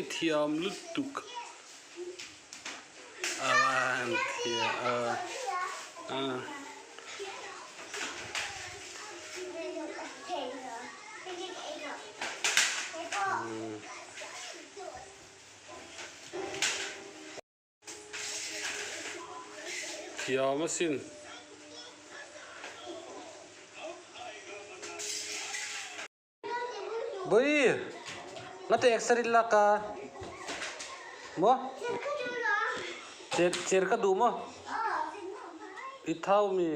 thiam lutuk awan thia thiam asin boy ngate exeril la ka mo cer ka du mo ithau mi